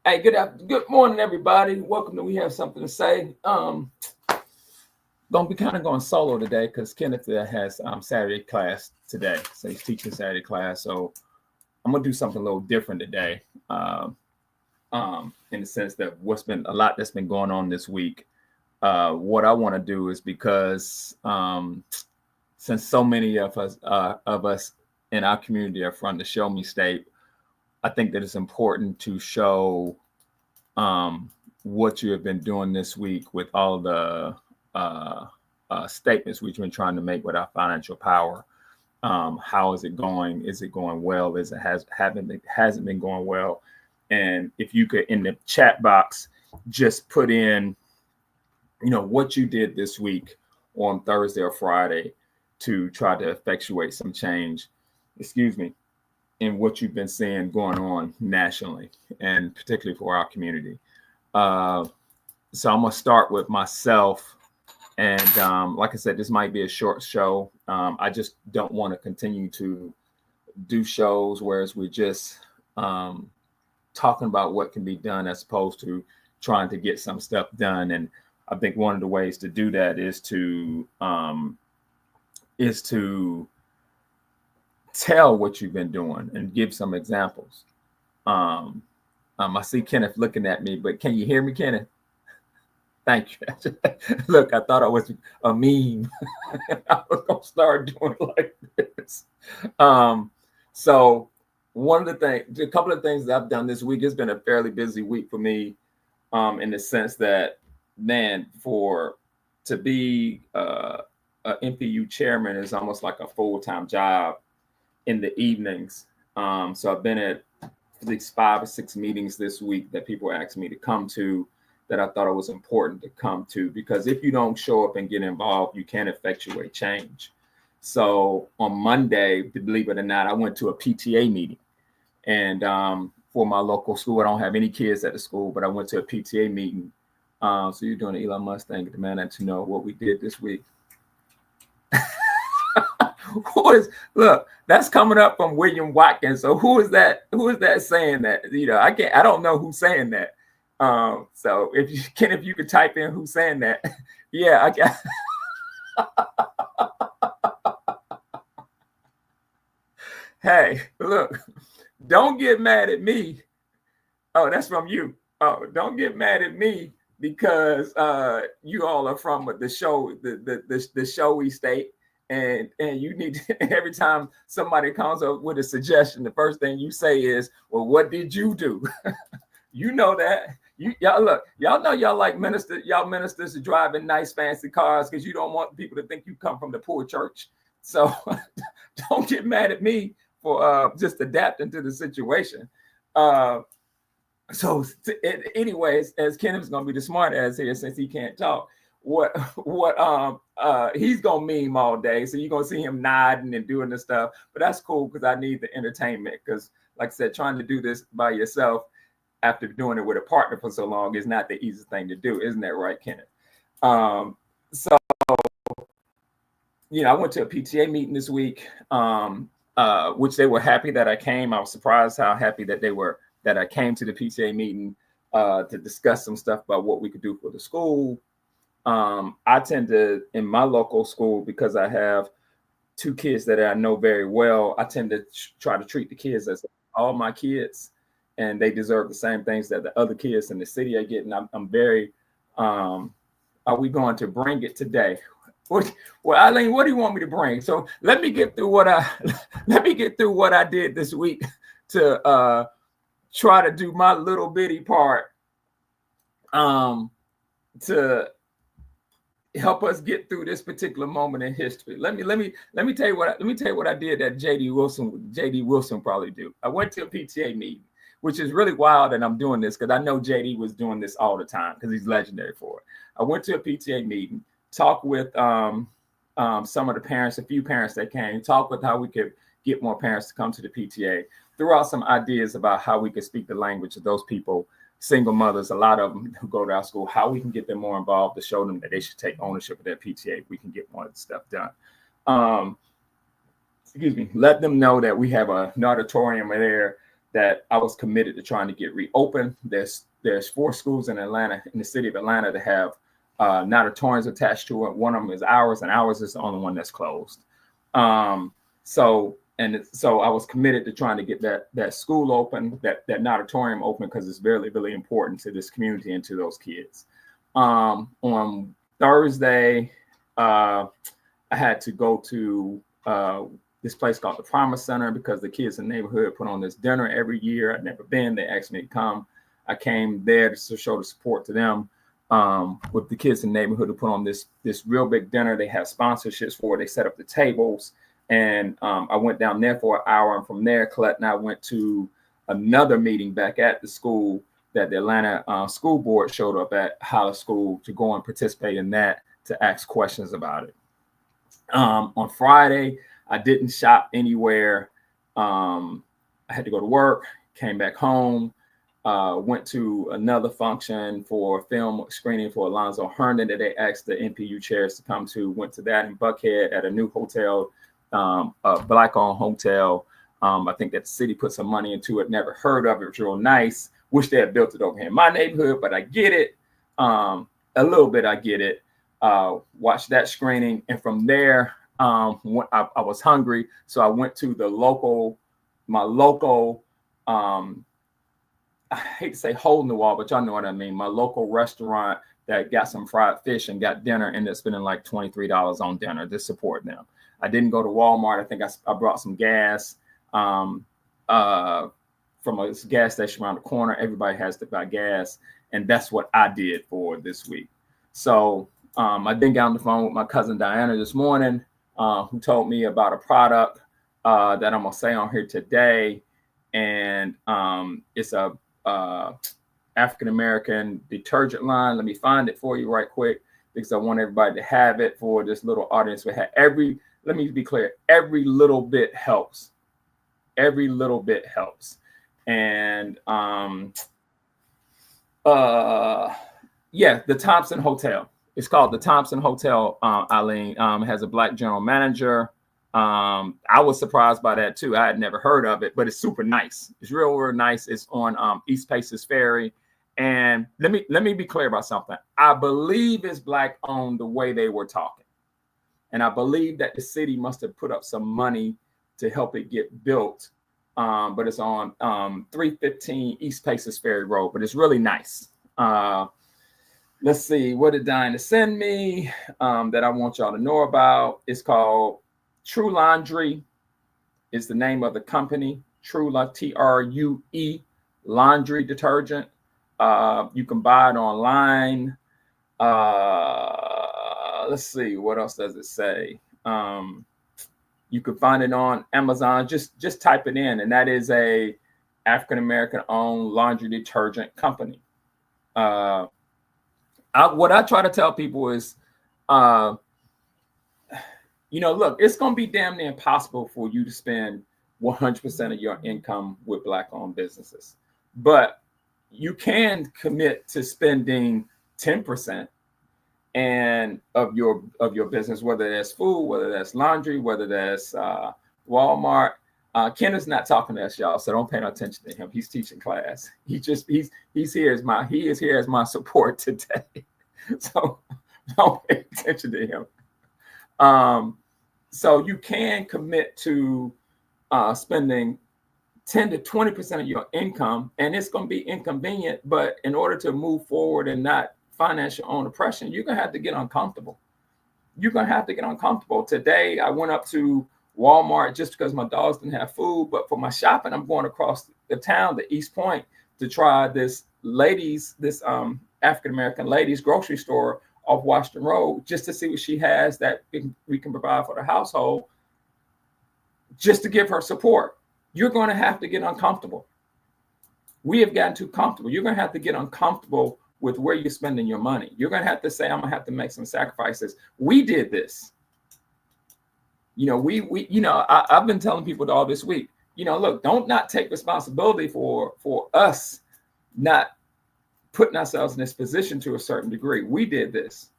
Hey, good morning, everybody. Welcome to We Have Something to Say. Gonna be kind of going solo today because Kenneth has Saturday class today, so he's teaching Saturday class. So I'm gonna do something a little different today, in the sense that what's been a lot that's been going on this week. What I want to do is because since so many of us in our community are from the Show Me State, I think that it's important to show what you have been doing this week with all the statements we've been trying to make with our financial power. How is it going? Is it going well? Hasn't been going well? And if you could in the chat box just put in, what you did this week on Thursday or Friday to try to effectuate some change. Excuse me. In what you've been seeing going on nationally and particularly for our community. So I'm going to start with myself. And like I said, this might be a short show. I just don't want to continue to do shows whereas we're just talking about what can be done as opposed to trying to get some stuff done. And I think one of the ways to do that is to tell what you've been doing and give some examples. I see Kenneth looking at me, but can you hear me, Kenneth? Thank you. Look, I thought I was a meme. I was gonna start doing like this. So a couple of things that I've done this week, it's been a fairly busy week for me, in the sense that, man, to be a MPU chairman is almost like a full-time job in the evenings. So I've been at at least 5 or 6 meetings this week that people asked me to come to that I thought it was important to come to, because if you don't show up and get involved, you can't effectuate change. So on Monday, believe it or not, I went to a PTA meeting. And for my local school, I don't have any kids at the school, but I went to a PTA meeting. So you're doing the Elon Musk thing, demanding to know what we did this week. Look, that's coming up from William Watkins. So who is that saying that? I don't know who's saying that. So if you could type in who's saying that. Yeah, I got. Hey, look, don't get mad at me. Oh, that's from you. Oh, don't get mad at me because you all are from the showy state. And you need to, every time somebody comes up with a suggestion, the first thing you say is, well, what did you do? You know that. Y'all know y'all like ministers to drive in nice fancy cars because you don't want people to think you come from the poor church. So don't get mad at me for just adapting to the situation. Anyways, as Kenneth's gonna be the smart ass here since he can't talk. He's gonna meme all day, so you're gonna see him nodding and doing the stuff, but that's cool because I need the entertainment, because like I said, trying to do this by yourself after doing it with a partner for so long is not the easiest thing to do. Isn't that right, Kenneth? So I went to a PTA meeting this week, which they were happy that I came. I was surprised how happy that I came to the PTA meeting to discuss some stuff about what we could do for the school. I tend to, in my local school, because I have 2 kids that I know very well, I tend to try to treat the kids as all my kids, and they deserve the same things that the other kids in the city are getting. I'm very, are we going to bring it today? Well, Eileen, what do you want me to bring? So let me get through what I did this week to try to do my little bitty part to help us get through this particular moment in history. Let me tell you what I did that JD Wilson probably do. I went to a PTA meeting, which is really wild that I'm doing this because I know JD was doing this all the time because he's legendary for it. I went to a PTA meeting, talked with some of the parents, a few parents that came, talked with how we could get more parents to come to the PTA, threw out some ideas about how we could speak the language of those people, single mothers, a lot of them who go to our school, how we can get them more involved to show them that they should take ownership of their PTA. We can get more of the stuff done. Let them know that we have an auditorium there that I was committed to trying to get reopened. There's 4 schools in Atlanta, in the city of Atlanta, that have natatoriums attached to it. One of them is ours, and ours is the only one that's closed. So I was committed to trying to get that school open, that natatorium open, because it's very, really important to this community and to those kids. On Thursday, I had to go to this place called the Promise Center because the kids in the neighborhood put on this dinner every year. I'd never been. They asked me to come. I came there to show the support to them. With the kids in the neighborhood who put on this real big dinner. They have sponsorships for it. They set up the tables. And I went down there for an hour. And from there, Colette and I went to another meeting back at the school that the Atlanta school board showed up at Hollis School to go and participate in that, to ask questions about it. On Friday, I didn't shop anywhere. I had to go to work, came back home, went to another function for film screening for Alonzo Herndon that they asked the NPU chairs to come to. Went to that in Buckhead at a new hotel, a Black-owned hotel. I think that the city put some money into it. Never heard of it. It was real nice. Wish they had built it over here in my neighborhood, but I get it. A little bit, I get it. Watched that screening, and from there, I was hungry, so I went to my local. I hate to say hole in the wall, but y'all know what I mean. My local restaurant that got some fried fish and got dinner, ended up spending like $23 on dinner to support them. I didn't go to Walmart. I think I brought some gas from a gas station around the corner. Everybody has to buy gas, and that's what I did for this week. So I then got on the phone with my cousin Diana this morning, who told me about a product that I'm gonna say on here today, and it's a African-American detergent line. Let me find it for you right quick, because I want everybody to have it for this little audience. Let me be clear, every little bit helps. Every little bit helps. And the Thompson Hotel. It's called the Thompson Hotel, Eileen. It has a Black general manager. I was surprised by that too. I had never heard of it, but it's super nice. It's real nice. It's on East Paces Ferry. And let me be clear about something. I believe it's Black owned the way they were talking. And I believe that the city must have put up some money to help it get built. But it's on 315 East Paces Ferry Road, but it's really nice. Let's see, what did Diana send me that I want y'all to know about? It's called True Laundry is the name of the company. True, True laundry detergent. You can buy it online. Let's see, what else does it say? You can find it on Amazon. Just type it in, and that is a African-American owned laundry detergent company. What I try to tell people is, look, it's going to be damn near impossible for you to spend 100% of your income with Black-owned businesses. But you can commit to spending 10% and of your business, whether that's food, whether that's laundry, whether that's Walmart. Kenneth's not talking to us, y'all, so don't pay no attention to him. He's teaching class. He's here as my support today. So don't pay attention to him. So you can commit to spending 10 to 20% of your income, and it's going to be inconvenient, but in order to move forward and not finance your own oppression, you're going to have to get uncomfortable. You're going to have to get uncomfortable. Today, I went up to Walmart just because my dogs didn't have food, but for my shopping, I'm going across the town, the East Point, to try this African-American ladies grocery store off Washington Road, just to see what she has that we can provide for the household, just to give her support. You're going to have to get uncomfortable. We have gotten too comfortable. You're going to have to get uncomfortable with where you're spending your money. You're going to have to say, I'm going to have to make some sacrifices. We did this. I've been telling people all this week, look, don't not take responsibility for us not putting ourselves in this position to a certain degree. We did this.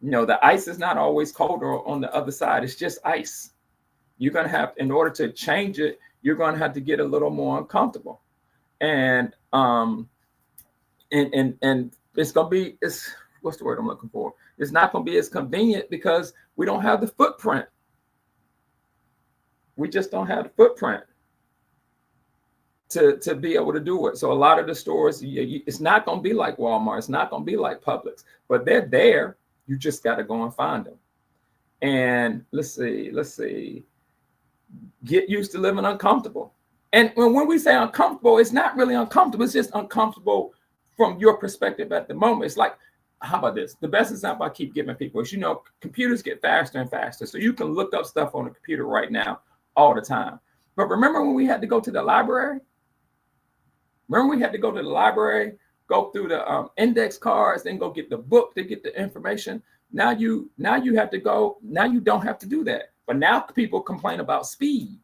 The ice is not always colder on the other side. It's just ice. You're going to have, in order to change it, you're going to have to get a little more uncomfortable. And it's going to be, what's the word I'm looking for? It's not going to be as convenient because we don't have the footprint. We just don't have the footprint to be able to do it. So a lot of the stores, it's not going to be like Walmart. It's not going to be like Publix, but they're there. You just got to go and find them. And let's see. Get used to living uncomfortable. And when we say uncomfortable, it's not really uncomfortable. It's just uncomfortable from your perspective at the moment. It's like, how about this? The best example I keep giving people is, computers get faster and faster. So you can look up stuff on the computer right now all the time. But remember when we had to go to the library? Remember we had to go to the library, go through the index cards, then go get the book to get the information. Now you have to go. Now you don't have to do that. But now people complain about speed.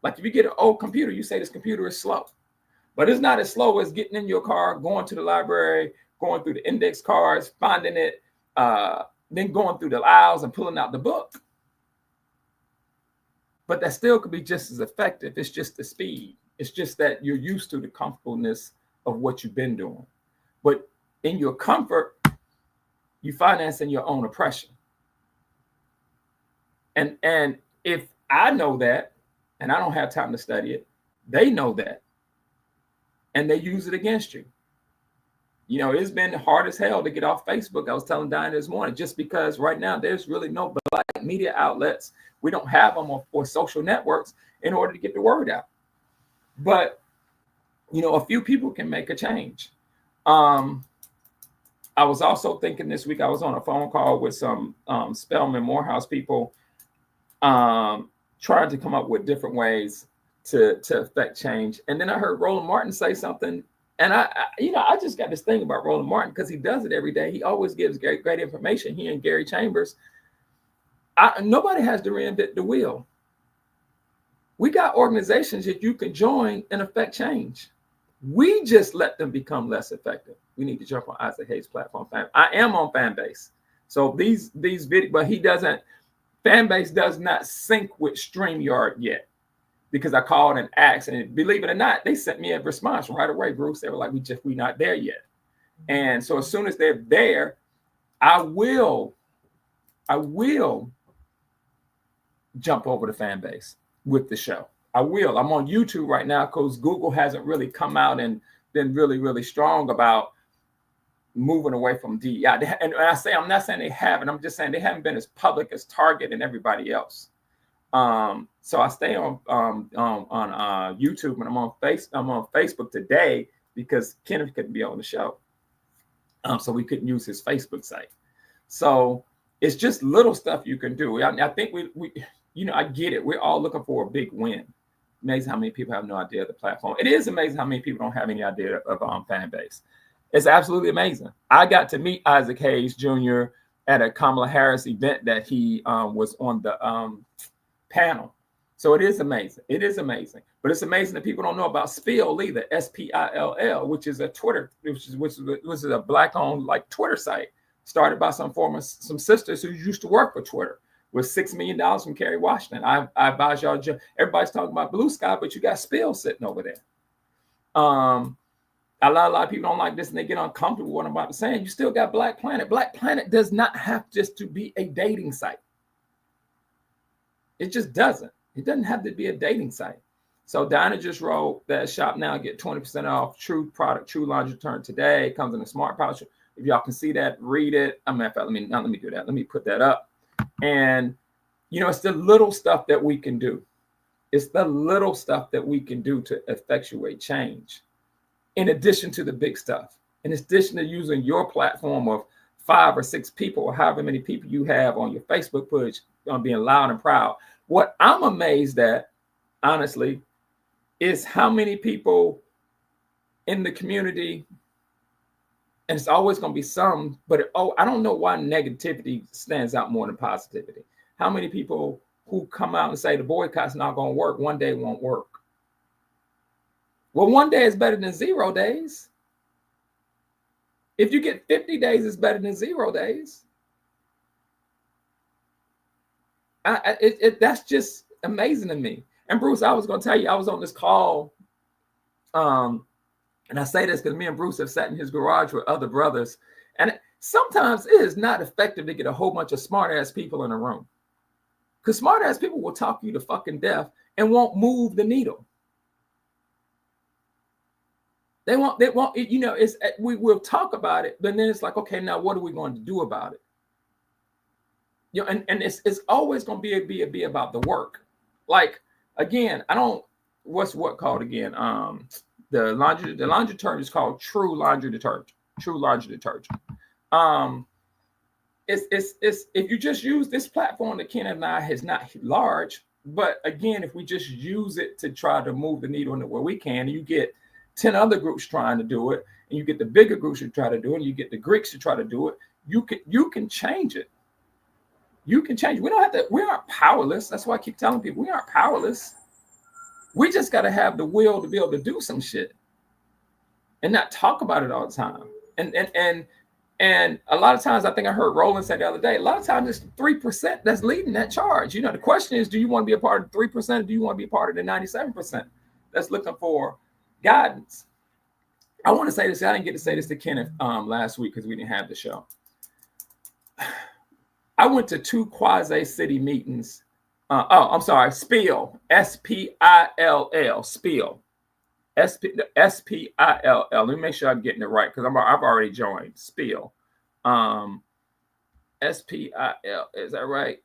Like if you get an old computer, you say this computer is slow. But it's not as slow as getting in your car, going to the library, going through the index cards, finding it, then going through the aisles and pulling out the book. But that still could be just as effective. It's just the speed. It's just that you're used to the comfortableness of what you've been doing. But in your comfort, you financing your own oppression. And if I know that, and I don't have time to study it, they know that. And they use it against you. It's been hard as hell to get off Facebook. I was telling Diana this morning, just because right now there's really no black media outlets. We don't have them or social networks in order to get the word out. But, a few people can make a change. I was also thinking this week, I was on a phone call with some Spelman Morehouse people trying to come up with different ways to affect change. And then I heard Roland Martin say something. And I just got this thing about Roland Martin because he does it every day. He always gives great information. He and Gary Chambers. Nobody has to reinvent the wheel. We got organizations that you can join and affect change. We just let them become less effective. We need to jump on Isaac Hayes' platform. I am on Fanbase. So these videos, but he doesn't, Fanbase does not sync with StreamYard yet. Because I called and asked, and believe it or not, they sent me a response right away, Bruce. They were like, we're not there yet. And so as soon as they're there, I will jump over to Fanbase with the show. I will. I'm on YouTube right now because Google hasn't really come out and been really, really strong about moving away from DEI. And I'm not saying they haven't. I'm just saying they haven't been as public as Target and everybody else. So I stay on YouTube, and I'm on Facebook today because Kenneth couldn't be on the show. So we couldn't use his Facebook site. So it's just little stuff you can do. I think we I get it. We're all looking for a big win. Amazing how many people have no idea of the platform. It is amazing how many people don't have any idea of Fanbase. It's absolutely amazing. I got to meet Isaac Hayes Jr. at a Kamala Harris event that he was on the panel. So it is amazing. It is amazing. But it's amazing that people don't know about Spill either, SPILL, which is a Twitter, which is a Black-owned Twitter site started by some sisters who used to work for Twitter with $6 million from Kerry Washington. I advise y'all, everybody's talking about Blue Sky, but you got Spill sitting over there. A lot of people don't like this and they get uncomfortable with what I'm about to say. You still got Black Planet. Black Planet does not have just to be a dating site. It just doesn't. It doesn't have to be a dating site. So Dinah just wrote that shop now, get 20% off True product, True Laundry Return today. It comes in a smart pouch. If y'all can see that, read it. Let me do that. Let me put that up. And it's the little stuff that we can do. It's the little stuff that we can do to effectuate change. In addition to the big stuff. In addition to using your platform of 5 or 6 people, or however many people you have on your Facebook page, on being loud and proud. What I'm amazed at, honestly, is how many people in the community, and it's always going to be some, but I don't know why negativity stands out more than positivity. How many people who come out and say the boycott's not going to work, one day won't work. Well, one day is better than 0 days. If you get 50 days, it's better than 0 days. That's just amazing to me. And Bruce, I was going to tell you, I was on this call. And I say this because me and Bruce have sat in his garage with other brothers. And sometimes it is not effective to get a whole bunch of smart ass people in a room. Because smart ass people will talk you to fucking death and won't move the needle. They won't, you know, we will talk about it, but then it's like, okay, now what are we going to do about it? You know, and it's always going to be about the work. Like, again, what's called again? The laundry detergent is called True Laundry Detergent. True Laundry Detergent. It's if you just use this platform that Kenneth and I is not large, but again, if we just use it to try to move the needle into where we can, you get 10 other groups trying to do it, and you get the bigger groups to try to do it, and you get the Greeks to try to do it, you can change it. You can change. We don't have to, we aren't powerless. That's why I keep telling people we aren't powerless. We just got to have the will to be able to do some shit and not talk about it all the time. And a lot of times, I think I heard Roland say the other day, a lot of times it's 3% that's leading that charge. You know, the question is, do you want to be a part of the 3% or do you want to be a part of the 97% that's looking for guidance? I want to say this. I didn't get to say this to Kenneth last week because we didn't have the show. I went to 2 quasi-city meetings. Spill. S-P-I-L-L. Spill. S-P-I-L-L. Let me make sure I'm getting it right because I've already joined. Spill. S-P-I-L. Is that right?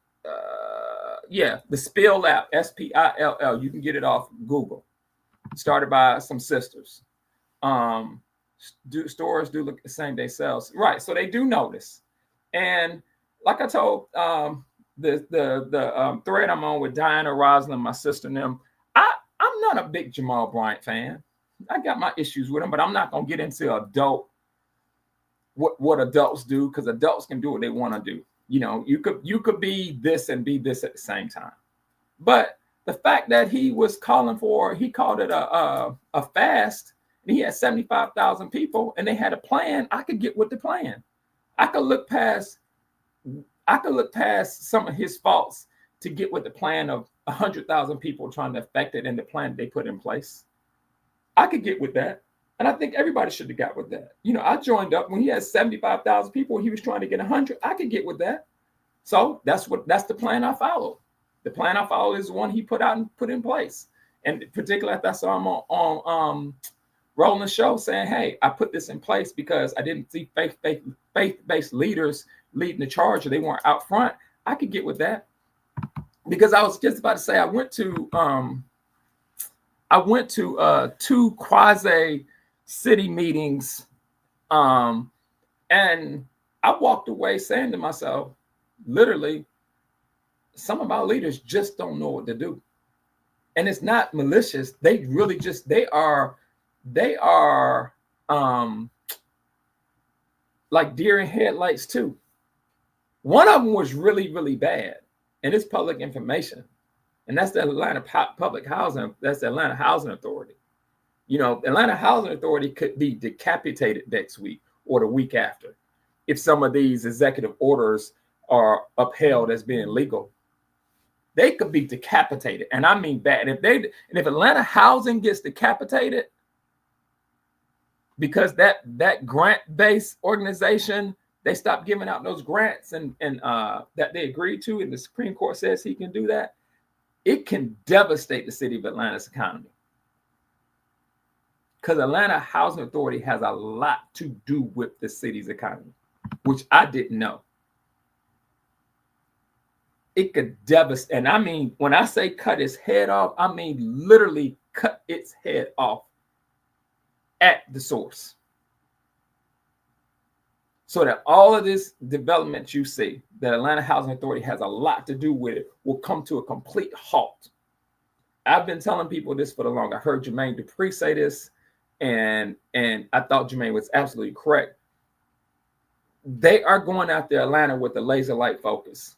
Yeah, the Spill app. S-P-I-L-L. You can get it off Google. Started by some sisters. Stores do look the same day sales. Right. So they do notice. And like I told the thread I'm on with Diana, Rosalind, my sister, and them, I'm not a big Jamal Bryant fan. I got my issues with him, but I'm not gonna get into what adults do, because adults can do what they want to do. You know, you could be this and be this at the same time. But the fact that he was he called it a fast, and he had 75,000 people, and they had a plan. I could get with the plan. I could look past some of his faults to get with the plan of 100,000 people trying to affect it and the plan they put in place. I could get with that. And I think everybody should have got with that. You know, I joined up when he had 75,000 people. He was trying to get 100. I could get with that. So that's the plan I followed. The plan I followed is the one he put out and put in place. And particularly after I saw him on Roland's show saying, hey, I put this in place because I didn't see faith-based leaders leading the charge, or they weren't out front. I could get with that, because I was just about to say I went to 2 quasi city meetings, and I walked away saying to myself, literally, some of our leaders just don't know what to do. And it's not malicious. They really just they are like deer in headlights too. One of them was really, really bad, and it's public information. And that's the Atlanta Public Housing. That's the Atlanta Housing Authority. You know, Atlanta Housing Authority could be decapitated next week or the week after if some of these executive orders are upheld as being legal. They could be decapitated, and I mean bad. If Atlanta Housing gets decapitated because that grant-based organization, they stopped giving out those grants and that they agreed to, and the Supreme Court says he can do that, it can devastate the city of Atlanta's economy. Because Atlanta Housing Authority has a lot to do with the city's economy, which I didn't know. It could devastate, and I mean, when I say cut its head off, I mean literally cut its head off at the source. So that all of this development you see that Atlanta Housing Authority has a lot to do with it will come to a complete halt. I've been telling people this for the long. I heard Jermaine Dupri say this, and I thought Jermaine was absolutely correct. They are going after Atlanta with a laser light focus,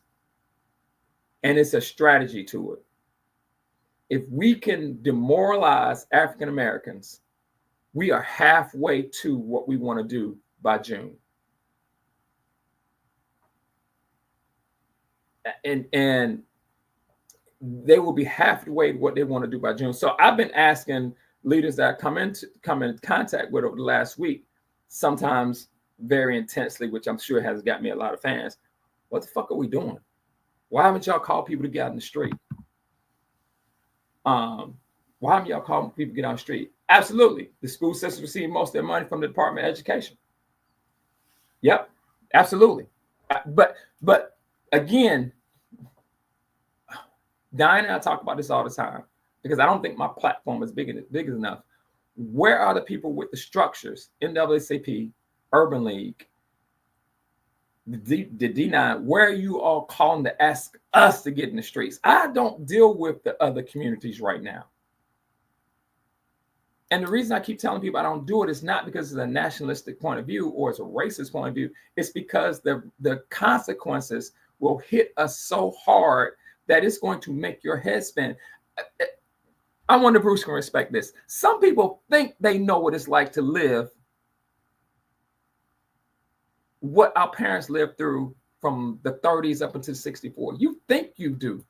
and it's a strategy to it. If we can demoralize African Americans, we are halfway to what we want to do by June. And they will be halfway to what they want to do by June. So I've been asking leaders that come in contact with over the last week, sometimes very intensely, which I'm sure has got me a lot of fans. What the fuck are we doing? Why haven't y'all called people to get out in the street? Why haven't y'all called people to get out on the street? Absolutely. The school system receive most of their money from the Department of Education. Yep, absolutely. But again, Diane and I talk about this all the time because I don't think my platform is big enough. Where are the people with the structures? NAACP, Urban League, the D9, where are you all calling to ask us to get in the streets? I don't deal with the other communities right now. And the reason I keep telling people I don't do it is not because it's a nationalistic point of view or it's a racist point of view. It's because the consequences will hit us so hard that it's going to make your head spin. I wonder Bruce can respect this. Some people think they know what it's like to live what our parents lived through from the 30s up until 64. You think you do.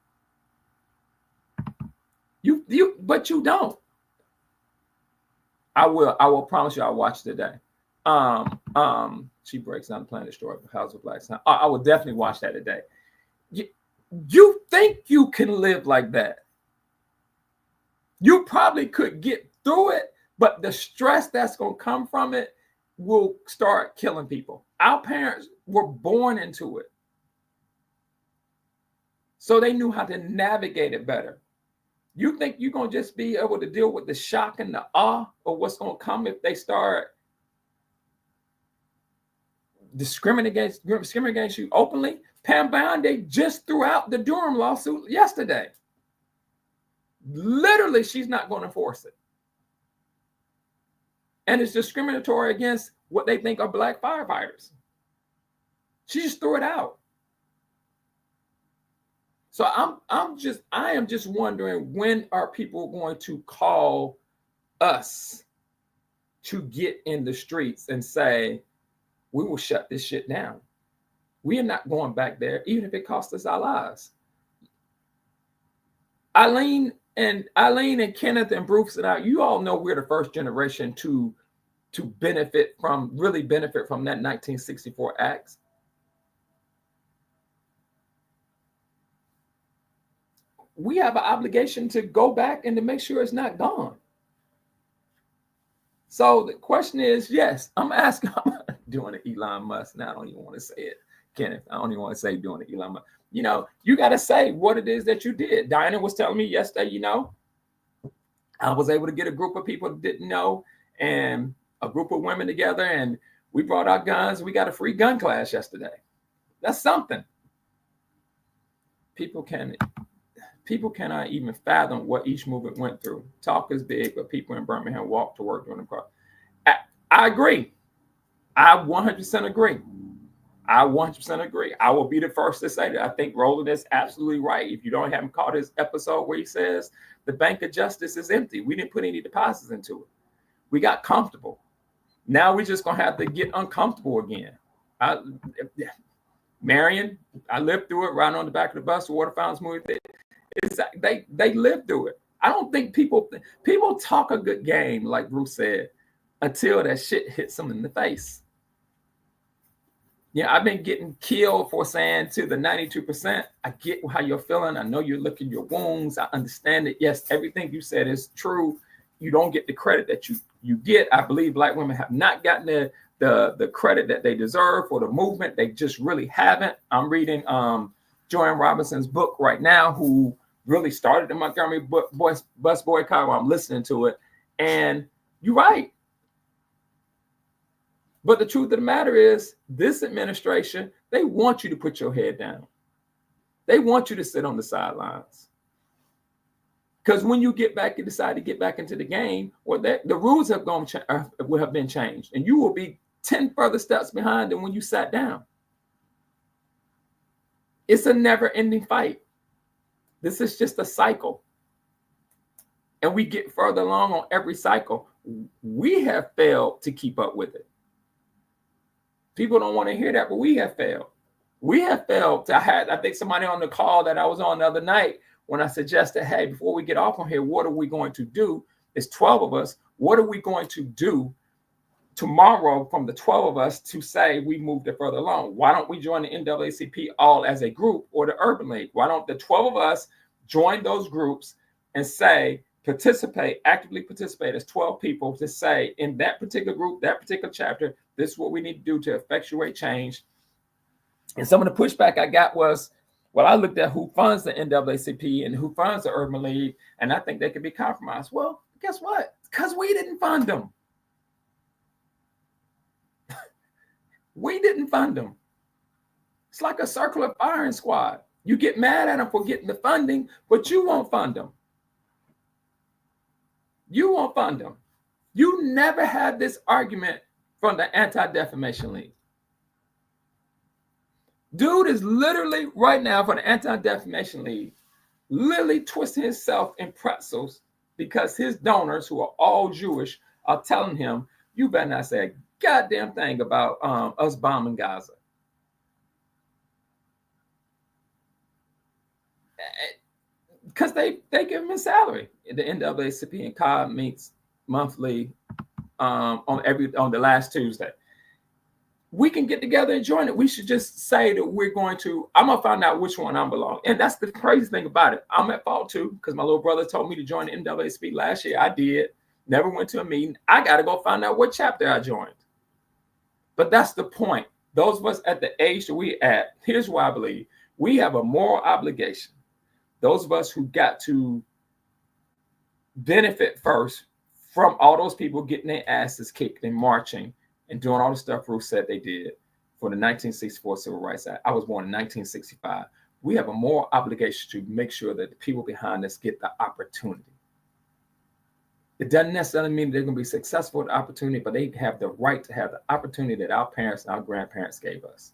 But you don't. I will promise you I'll watch it today. She breaks down the Planet Story of House of Black Sun. I will definitely watch that today. You think you can live like that. You probably could get through it, but the stress that's going to come from it will start killing people. Our parents were born into it. So they knew how to navigate it better. You think you're going to just be able to deal with the shock and the awe of what's going to come if they start discriminating against you openly? Pam Bondi just threw out the Durham lawsuit yesterday. Literally, she's not going to enforce it. And it's discriminatory against what they think are Black firefighters. She just threw it out. So I am just wondering, when are people going to call us to get in the streets and say, we will shut this shit down? We are not going back there, even if it costs us our lives. Eileen and Kenneth and Bruce and I, you all know we're the first generation to benefit from that 1964 Act. We have an obligation to go back and to make sure it's not gone. So the question is, yes, I'm doing an Elon Musk. Now I don't even want to say it, Kenneth. I don't even want to say doing an Elon Musk. You know, you got to say what it is that you did. Diana was telling me yesterday, I was able to get a group of people that didn't know and a group of women together, and we brought our guns. We got a free gun class yesterday. That's something. People cannot even fathom what each movement went through. Talk is big, but people in Birmingham walk to work during the car. I agree. I 100% agree. I 100% agree. I will be the first to say that. I think Roland is absolutely right. If you haven't caught his episode where he says the Bank of Justice is empty. We didn't put any deposits into it. We got comfortable. Now we're just going to have to get uncomfortable again. Marion, I lived through it, right on the back of the bus, the Water Fountains movie. They lived through it. I don't think people talk a good game, like Bruce said, until that shit hits them in the face. Yeah, I've been getting killed for saying to the 92%, I get how you're feeling. I know you're licking your wounds. I understand it. Yes, everything you said is true. You don't get the credit that you get. I believe Black women have not gotten the credit that they deserve for the movement. They just really haven't. I'm reading Joanne Robinson's book right now, who really started the Montgomery bus boycott, while I'm listening to it. And you're right. But the truth of the matter is, this administration, they want you to put your head down. They want you to sit on the sidelines. Because when you get back and decide to get back into the game, the rules will have been changed. And you will be 10 further steps behind than when you sat down. It's a never-ending fight. This is just a cycle. And we get further along on every cycle. We have failed to keep up with it. People don't want to hear that, but we have failed. We have failed. I think somebody on the call that I was on the other night when I suggested, hey, before we get off on here, what are we going to do? It's 12 of us. What are we going to do tomorrow from the 12 of us to say we moved it further along? Why don't we join the NAACP all as a group, or the Urban League? Why don't the 12 of us join those groups and say, actively participate as 12 people to say, in that particular group, that particular chapter, this is what we need to do to effectuate change. And some of the pushback I got was, well, I looked at who funds the NAACP and who funds the Urban League, and I think they could be compromised. Well, guess what? Because we didn't fund them. We didn't fund them. It's like a circular firing squad. You get mad at them for getting the funding, but you won't fund them. You won't fund them. You never had this argument from the Anti-Defamation League. Dude is literally right now for the Anti-Defamation League, literally twisting himself in pretzels because his donors, who are all Jewish, are telling him, you better not say a goddamn thing about us bombing Gaza. Because they give him a salary. The NAACP and COB meets monthly on the last Tuesday. We can get together and join it. We should just say that we're going to. I'm gonna find out which one I belong. And that's the crazy thing about it. I'm at fault too, because my little brother told me to join the NAACP last year. I did. Never went to a meeting. I got to go find out what chapter I joined. But that's the point. Those of us at the age that we're at, here's why I believe we have a moral obligation. Those of us who got to benefit first from all those people getting their asses kicked and marching and doing all the stuff Ruth said they did for the 1964 Civil Rights Act. I was born in 1965. We have a moral obligation to make sure that the people behind us get the opportunity. It doesn't necessarily mean they're going to be successful with the opportunity, but they have the right to have the opportunity that our parents and our grandparents gave us.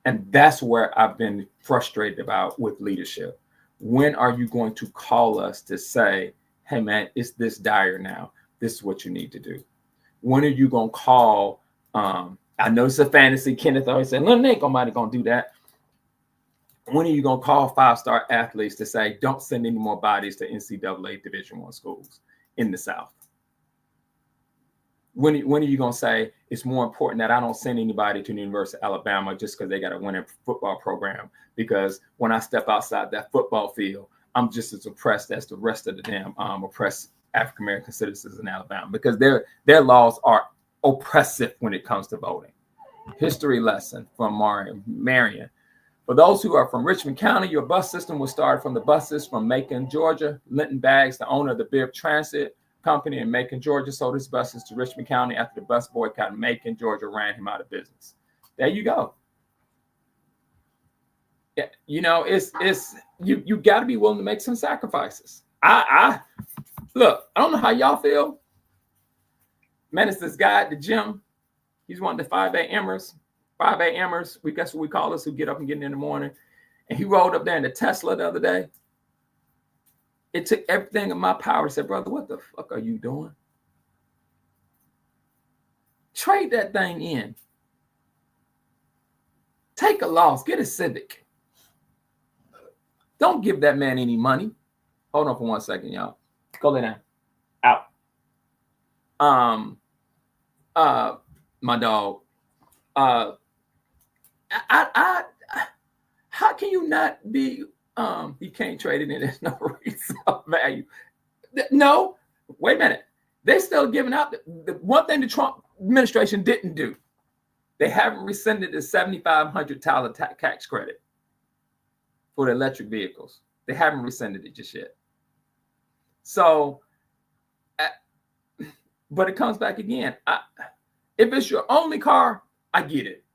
And that's where I've been frustrated about with leadership. When are you going to call us to say, hey, man, it's this dire now. This is what you need to do. When are you going to call? I know it's a fantasy. Kenneth always said, ain't nobody going to do that. When are you going to call 5-star athletes to say, don't send any more bodies to NCAA Division I schools in the South? When are you going to say it's more important that I don't send anybody to the University of Alabama just because they got a winning football program? Because when I step outside that football field, I'm just as oppressed as the rest of the damn oppressed African-American citizens in Alabama, because their laws are oppressive when it comes to voting. History lesson from Marion. For those who are from Richmond County, your bus system will start from the buses from Macon, Georgia. Linton Baggs, the owner of the Bibb Transit Company in Macon, Georgia, sold his buses to Richmond County after the bus boycott in Macon, Georgia ran him out of business. There you go. Yeah, you know, it's you got to be willing to make some sacrifices. I look, I don't know how y'all feel. Man, it's this guy at the gym. He's one of the 5 a.m.ers. 5 a.m.ers, that's what we call us, who get up and get in the morning. And he rolled up there in the Tesla the other day. It took everything in my power to say, brother, what the fuck are you doing? Trade that thing in. Take a loss. Get a Civic. Don't give that man any money. Hold on for 1 second, y'all. Go lay down. Out. My dog. How can you not be he can't trade it in, there's no resale value? No, wait a minute. They're still giving out the one thing the Trump administration didn't do. They haven't rescinded the $7,500 tax credit for the electric vehicles. They haven't rescinded it just yet. So, but it comes back again. If it's your only car, I get it.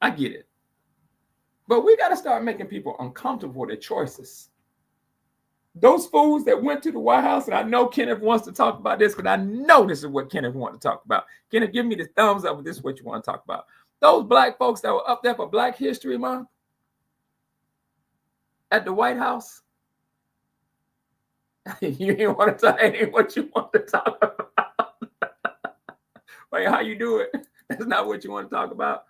I get it. But we got to start making people uncomfortable with their choices. Those fools that went to the White House, and I know Kenneth wants to talk about this, because I know this is what Kenneth wants to talk about. Kenneth, give me the thumbs up if this is what you want to talk about. Those black folks that were up there for Black History Month at the White House, you didn't want to talk, ain't what you want to talk about. Wait, how you do it? That's not what you want to talk about.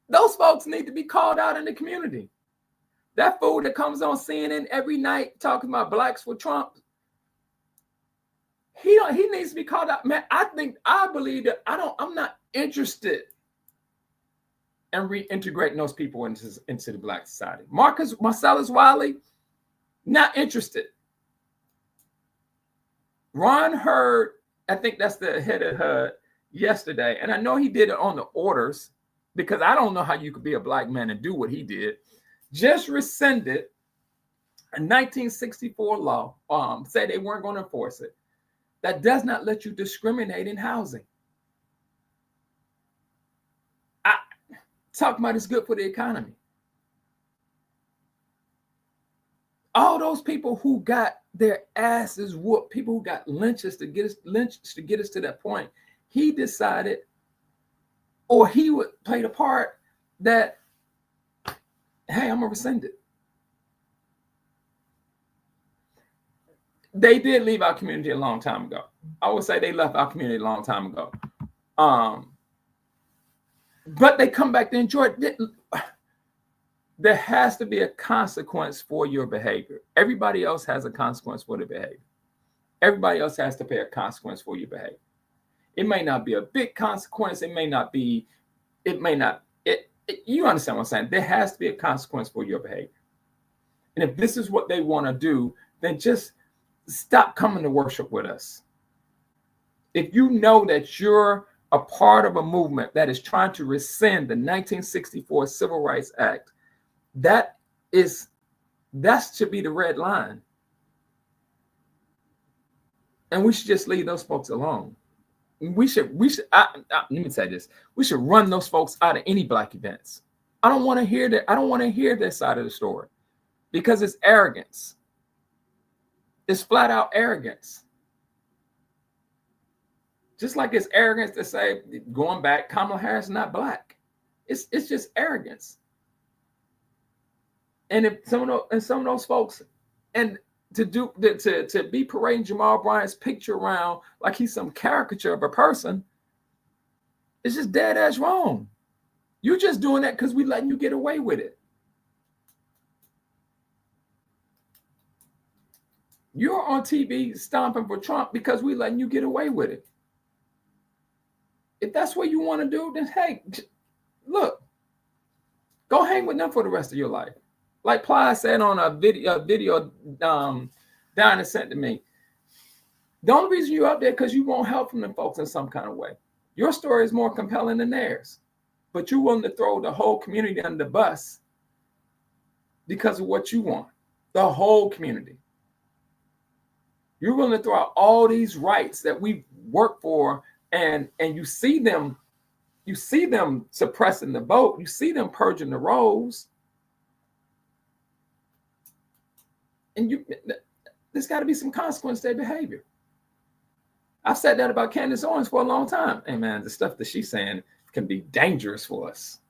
Those folks need to be called out in the community. That fool that comes on CNN every night talking about blacks for Trump, he needs to be called out. Man, I believe that I'm not interested in reintegrating those people into the black society. Marcellus Wiley, not interested. Ron Hurd, I think that's the head of HUD yesterday, and I know he did it on the orders, because I don't know how you could be a black man and do what he did. Just rescinded a 1964 law, said they weren't going to enforce it, that does not let you discriminate in housing. Talking about it's good for the economy. All those people who got their asses whooped, people who got lynched to get us to that point, he decided, or he would play the part that, hey, I'm gonna rescind it. They did leave our community a long time ago. I would say they left our community a long time ago. But they come back to enjoy it. There has to be a consequence for your behavior. Everybody else has a consequence for their behavior. Everybody else has to pay a consequence for your behavior. It may not be a big consequence. You understand what I'm saying? There has to be a consequence for your behavior. And if this is what they want to do, then just stop coming to worship with us. If you know that you're a part of a movement that is trying to rescind the 1964 Civil Rights Act, that should be the red line. And we should just leave those folks alone. Let me say this. We should run those folks out of any black events. I don't want to hear that. I don't want to hear their side of the story, because it's arrogance. It's flat out arrogance. Just like it's arrogance to say, going back, Kamala Harris is not black. It's just arrogance. And if some of those folks, and to be parading Jamal Bryant's picture around like he's some caricature of a person, it's just dead ass wrong. You're just doing that because we letting you get away with it. You're on TV stomping for Trump because we letting you get away with it. If that's what you want to do, then hey, look, go hang with them for the rest of your life. Like Ply said on a video Dinah sent to me. The only reason you're up there because you want help from them folks in some kind of way. Your story is more compelling than theirs, but you're willing to throw the whole community under the bus because of what you want. The whole community. You're willing to throw out all these rights that we work for, and you see them suppressing the vote. You see them purging the rolls. And there's got to be some consequence to their behavior. I've said that about Candace Owens for a long time. Hey man, the stuff that she's saying can be dangerous for us.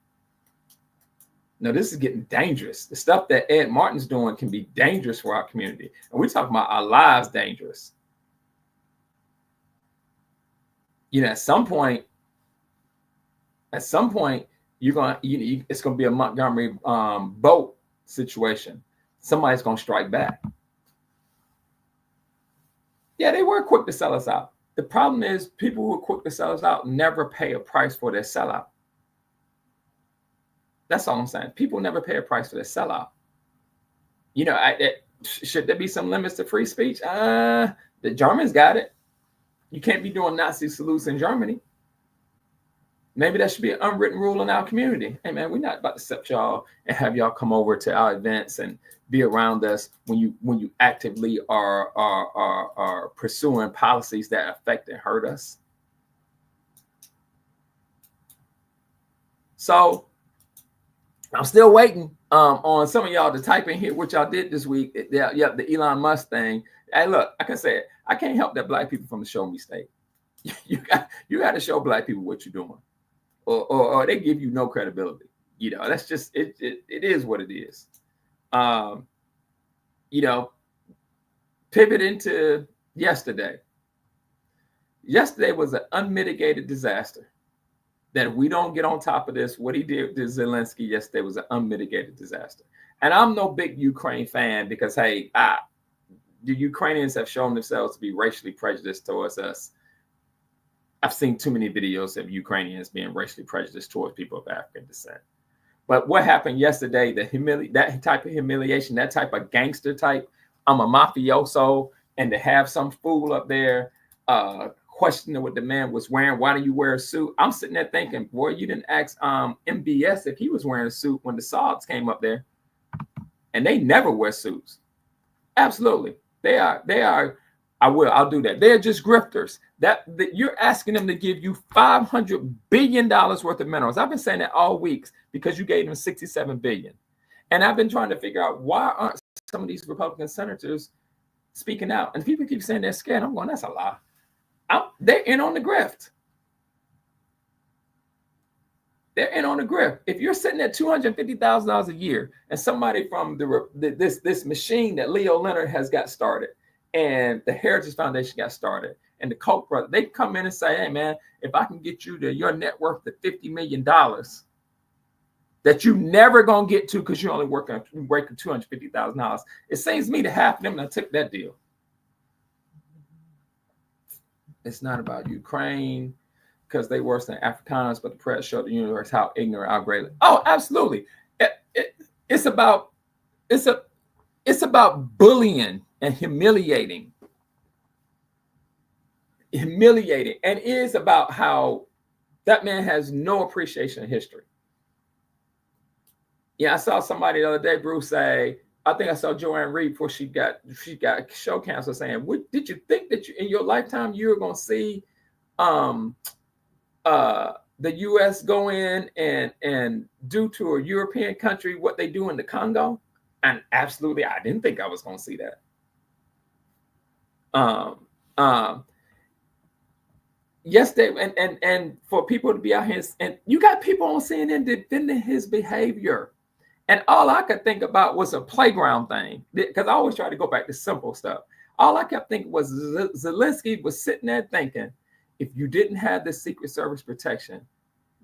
No, this is getting dangerous. The stuff that Ed Martin's doing can be dangerous for our community. And we're talking about our lives dangerous. You know, at some point, it's going to be a Montgomery boat situation. Somebody's going to strike back. Yeah, they were quick to sell us out. The problem is people who are quick to sell us out never pay a price for their sellout. That's all I'm saying. People never pay a price for their sellout. You know, should there be some limits to free speech? The Germans got it. You can't be doing Nazi salutes in Germany. Maybe that should be an unwritten rule in our community. Hey man, we're not about to accept y'all and have y'all come over to our events and be around us when you actively are pursuing policies that affect and hurt us. So I'm still waiting on some of y'all to type in here what y'all did this week. The Elon Musk thing. Hey, look, I can say it. I can't help that black people from the show me state. You got to show black people what you're doing, or they give you no credibility. You know, that's just it. It is what it is. You know, pivot into yesterday. Yesterday was an unmitigated disaster. that if we don't get on top of this, what he did to Zelensky yesterday was an unmitigated disaster. And I'm no big Ukraine fan because, hey, the Ukrainians have shown themselves to be racially prejudiced towards us. I've seen too many videos of Ukrainians being racially prejudiced towards people of African descent. But what happened yesterday, that type of humiliation, that type of gangster type, I'm a mafioso, and to have some fool up there questioning what the man was wearing, why do you wear a suit? I'm sitting there thinking, boy, you didn't ask MBS if he was wearing a suit when the Saudis came up there. And they never wear suits. Absolutely. I'll do that. They're just grifters. That you're asking them to give you $500 billion worth of minerals. I've been saying that all weeks because you gave them $67 billion. And I've been trying to figure out why aren't some of these Republican senators speaking out? And people keep saying they're scared. I'm going, that's a lie. They're in on the grift. They're in on the grift. If you're sitting at $250,000 a year and somebody from this machine that Leonard has got started and the Heritage Foundation got started and the Koch brothers, they come in and say, hey, man, if I can get you to your net worth to $50 million that you never going to get to because you're only working $250,000, it seems to me to half of them that took that deal. It's not about Ukraine because they worse than Afrikaners, but the press showed the universe how ignorant, how great. Oh, absolutely. It's about bullying and humiliating. And it is about how that man has no appreciation of history. Yeah, I saw somebody the other day, Bruce, say, I think I saw Joanne Reed before she got show cancer saying, did you think that in your lifetime you were going to see the U.S. go in and do to a European country what they do in the Congo? And absolutely, I didn't think I was going to see that. Yesterday, and for people to be out here, and you got people on CNN defending his behavior. And all I could think about was a playground thing, because I always try to go back to simple stuff. All I kept thinking was Zelensky was sitting there thinking, if you didn't have the Secret Service protection,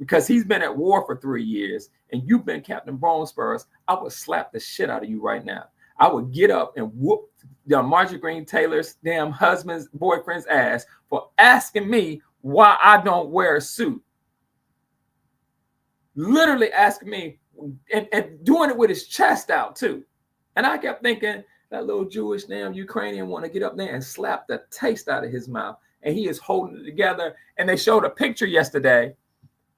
because he's been at war for 3 years and you've been Captain Bone Spurs, I would slap the shit out of you right now. I would get up and whoop Marjorie Green Taylor's damn husband's boyfriend's ass for asking me why I don't wear a suit. Literally asking me, and doing it with his chest out too. And I kept thinking, that little Jewish damn Ukrainian want to get up there and slap the taste out of his mouth. And he is holding it together. And they showed a picture yesterday.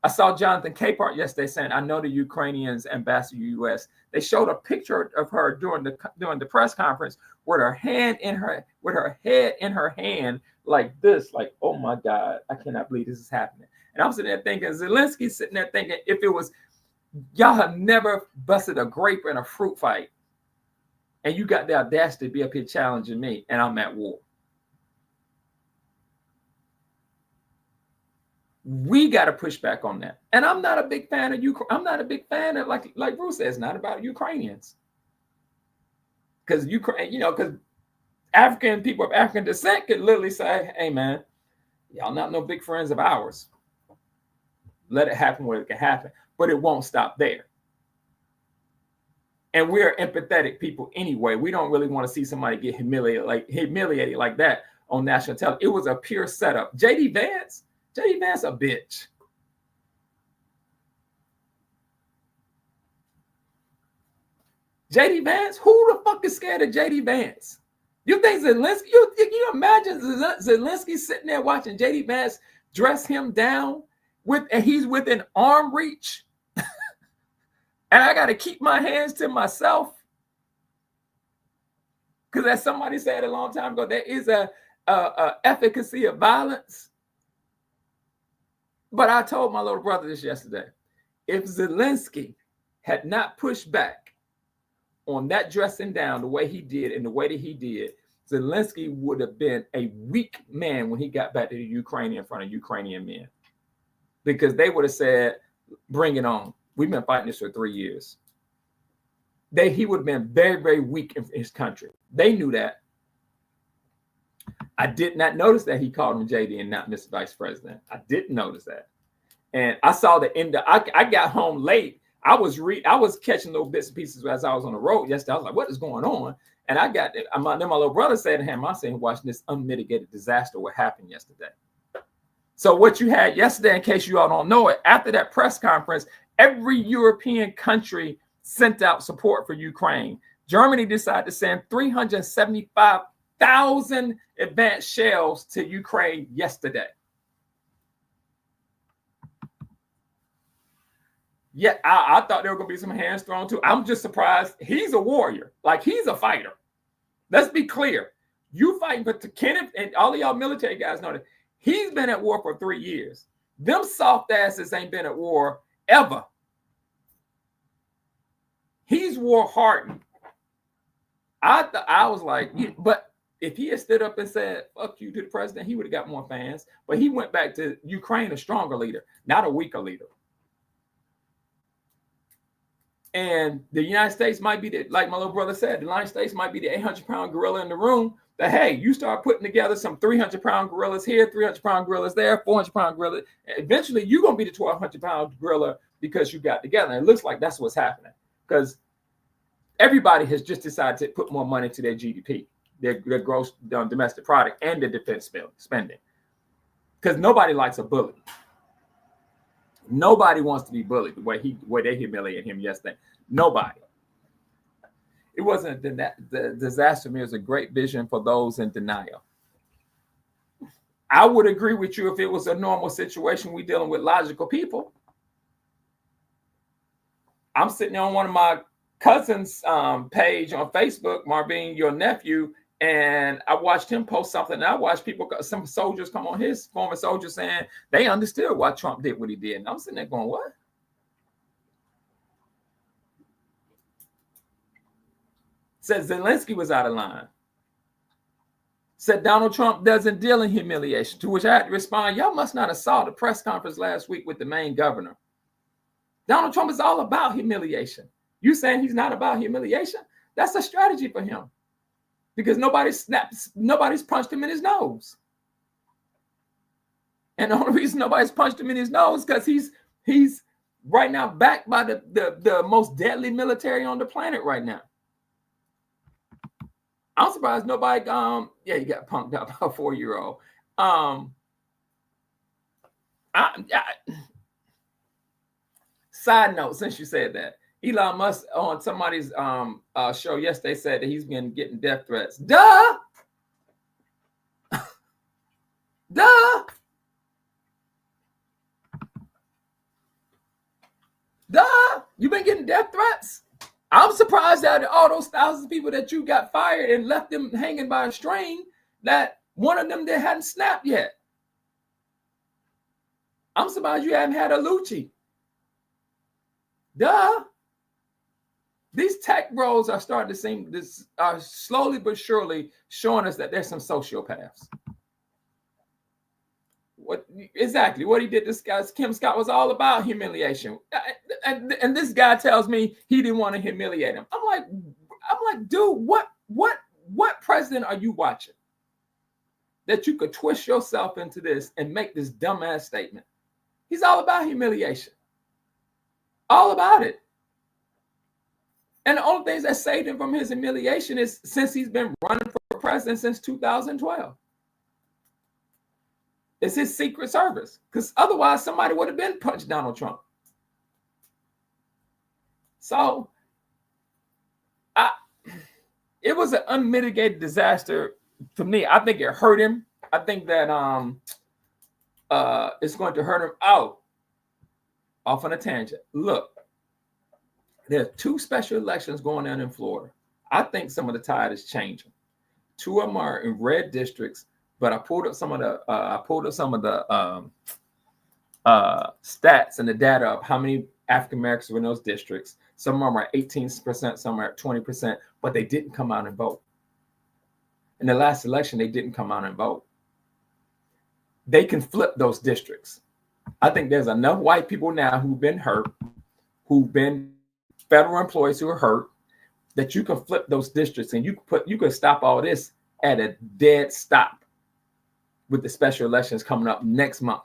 I saw Jonathan Capehart yesterday saying, I know the Ukrainians ambassador to the U.S. They showed a picture of her during the press conference with her head in her hand like this, like, oh my God, I cannot believe this is happening. And I'm sitting there thinking, Zelensky's sitting there thinking, if it was, y'all have never busted a grape in a fruit fight, and you got the audacity to be up here challenging me, and I'm at war. We got to push back on that. And I'm not a big fan of Ukraine. I'm not a big fan of, like Bruce says, not about Ukrainians. Because Ukraine, because African people of African descent could literally say, hey, man, y'all not no big friends of ours. Let it happen where it can happen. But it won't stop there. And we're empathetic people anyway. We don't really want to see somebody get humiliated like that on national television. It was a pure setup. JD Vance a bitch. JD Vance? Who the fuck is scared of JD Vance? You think Zelensky, you imagine Zelensky sitting there watching JD Vance dress him down and he's within arm reach? And I got to keep my hands to myself. Because as somebody said a long time ago, there is a efficacy of violence. But I told my little brother this yesterday. If Zelensky had not pushed back on that dressing down the way he did and the way that he did, Zelensky would have been a weak man when he got back to the Ukraine in front of Ukrainian men. Because they would have said, bring it on. We've been fighting this for 3 years. He would have been very, very weak in his country. They knew that. I did not notice that he called him JD and not Mr. Vice President. I didn't notice that. And I saw the end. I got home late. I was catching little bits and pieces as I was on the road yesterday. I was like, what is going on? And I got my little brother said to him, I said, watching this unmitigated disaster what happened yesterday. So what you had yesterday, in case you all don't know it, after that press conference, every European country sent out support for Ukraine. Germany decided to send 375,000 advanced shells to Ukraine yesterday. Yeah, I thought there were going to be some hands thrown too. I'm just surprised. He's a warrior. Like, he's a fighter. Let's be clear. You fighting, but to Kenneth and all of y'all military guys know that he's been at war for 3 years. Them soft asses ain't been at war ever. He's war hardened. I was like, but if he had stood up and said, fuck you to the president, he would have got more fans. But he went back to Ukraine a stronger leader, not a weaker leader. And the United States might be, like my little brother said, the United States might be the 800-pound gorilla in the room. That, hey, you start putting together some 300-pound gorillas here, 300-pound gorillas there, 400-pound gorillas. Eventually, you're going to be the 1,200-pound gorilla because you got together. And it looks like that's what's happening, because everybody has just decided to put more money to their GDP, their gross domestic product, and their defense spending, because nobody likes a bully. Nobody wants to be bullied the way they humiliated him yesterday. Nobody. It wasn't the disaster. It was a great vision for those in denial. I would agree with you if it was a normal situation. We dealing with logical people. I'm sitting on one of my cousin's page on Facebook, Marvin, your nephew, and I watched him post something. And I watched some soldiers come on, his former soldiers, saying they understood why Trump did what he did. And I'm sitting there going, what? Said Zelensky was out of line. Said Donald Trump doesn't deal in humiliation. To which I had to respond, y'all must not have saw the press conference last week with the Maine governor. Donald Trump is all about humiliation. You saying he's not about humiliation? That's a strategy for him, because nobody's punched him in his nose. And the only reason nobody's punched him in his nose is because he's right now backed by the most deadly military on the planet right now. I'm surprised nobody he got punked out by a 4-year-old. Side note, since you said that, Elon Musk on somebody's show yesterday said that he's been getting death threats. Duh! Duh! Duh! You've been getting death threats? I'm surprised that all those thousands of people that you got fired and left them hanging by a string, that one of them that hadn't snapped yet. I'm surprised you haven't had a Lucci. Duh. These tech bros are starting to are slowly but surely showing us that there's some sociopaths. What exactly what he did to Kim Scott was all about humiliation. And this guy tells me he didn't want to humiliate him. I'm like, dude, what president are you watching that you could twist yourself into this and make this dumbass statement? He's all about humiliation. All about it. And the only things that saved him from his humiliation is since he's been running for president since 2012. It's his Secret Service, because otherwise somebody would have been punched Donald Trump. So it was an unmitigated disaster to me. I think it hurt him. I think that it's going to hurt him. Oh, off on a tangent. Look, there are 2 special elections going on in Florida. I think some of the tide is changing. 2 of them are in red districts. But I pulled up some of the stats and the data of how many African Americans were in those districts. Some of them are 18%, some are at 20%, but they didn't come out and vote. In the last election, they didn't come out and vote. They can flip those districts. I think there's enough white people now who've been hurt, who've been federal employees who are hurt, that you can flip those districts and you could stop all this at a dead stop with the special elections coming up next month.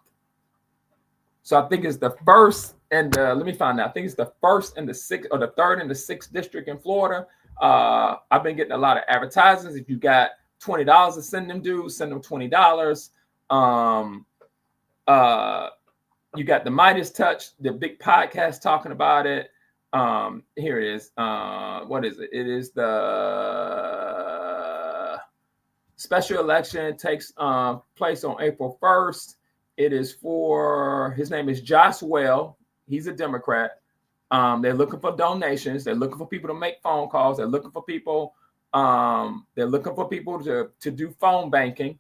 So I think it's the first and let me find out. I think it's the first and the sixth, or the third and the sixth district in Florida. I've been getting a lot of advertisements. If you got $20 to send them dudes, send them $20. You got the Midas Touch, the big podcast talking about it. Here it is. What is it? It is the special election. It takes place on April 1st. It is for, his name is Josh Well. He's a Democrat. They're looking for donations. They're looking for people to make phone calls. They're looking for people. They're looking for people to do phone banking.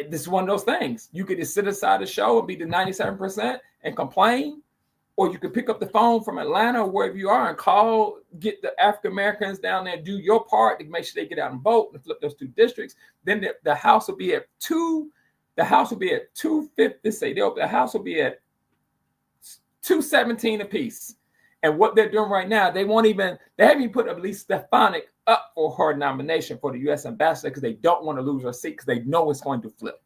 This is one of those things. You could just sit aside the show and be the 97% and complain, or you could pick up the phone from Atlanta or wherever you are and call, get the African Americans down there, do your part to make sure they get out and vote and flip those two districts. Then the House will be at two. The House will be at 250. Say the House will be at 217 apiece. And what they're doing right now, they haven't even put at least Stefanik up for her nomination for the U.S. ambassador because they don't want to lose her seat because they know it's going to flip.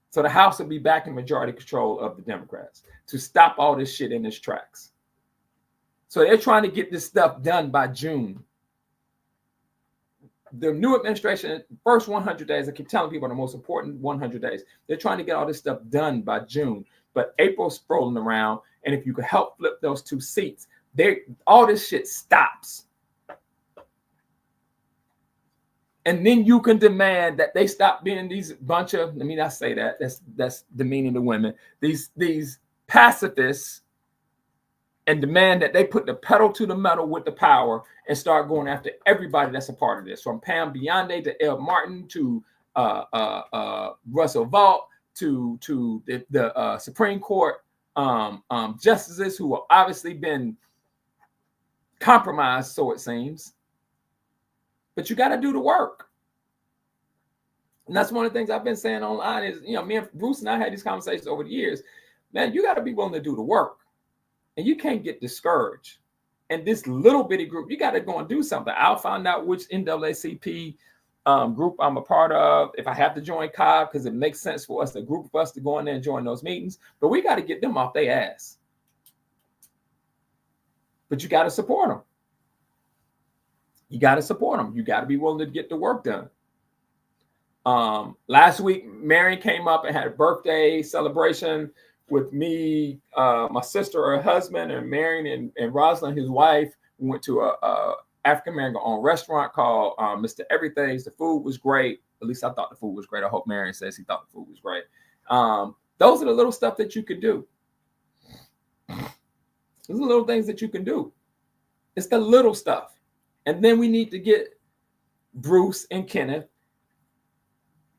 So the House will be back in majority control of the Democrats to stop all this shit in its tracks. So they're trying to get this stuff done by June. The new administration, first 100 days, I keep telling people the most important 100 days. They're trying to get all this stuff done by June. But April's rolling around, and if you could help flip those two seats, all this shit stops. And then you can demand that they stop being these bunch of, let me not say that, that's demeaning to women, these pacifists, and demand that they put the pedal to the metal with the power and start going after everybody that's a part of this, from Pam Bionde to El Martin to Russell Vaught to the Supreme Court justices who have obviously been compromised, so it seems. But you got to do the work. And that's one of the things I've been saying online is, me and Bruce and I had these conversations over the years. Man, you got to be willing to do the work. And you can't get discouraged. And this little bitty group, you got to go and do something. I'll find out which NAACP group I'm a part of. If I have to join COB, because it makes sense for us, the group of us, to go in there and join those meetings. But we got to get them off their ass. But you got to support them. You got to support them. You got to be willing to get the work done. Last week, Marion came up and had a birthday celebration with me, my sister, her husband, and Marion and Rosalind, his wife. We went to a African-American owned restaurant called Mr. Everything's. The food was great. At least I thought the food was great. I hope Marion says he thought the food was great. Those are the little stuff that you could do. Those are the little things that you can do. It's the little stuff. And then we need to get Bruce and Kenneth,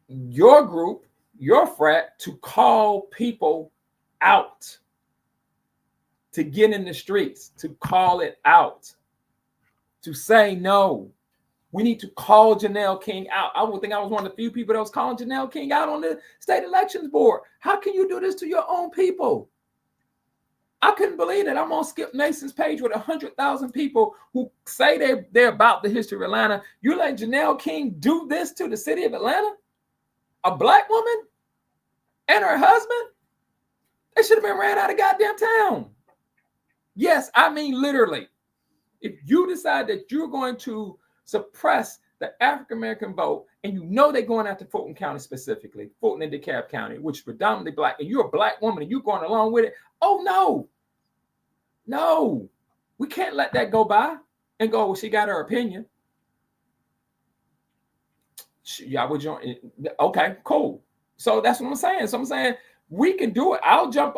your group, your frat, to call people out, to get in the streets, to call it out, to say no. We need to call Janelle King out. I would think I was one of the few people that was calling Janelle King out on the state elections board. How can you do this to your own people? I couldn't believe it. I'm on Skip Mason's page with 100,000 people who say they're about the history of Atlanta. You let Janelle King do this to the city of Atlanta? A black woman and her husband? They should have been ran out of goddamn town. Yes, I mean literally. If you decide that you're going to suppress the African-American vote, and you know they're going after Fulton County specifically, Fulton and DeKalb County, which is predominantly black, and you're a black woman and you're going along with it, oh no, we can't let that go by and go, well, she got her opinion. Y'all would join. Okay, cool. So that's what I'm saying. So I'm saying we can do it. I'll jump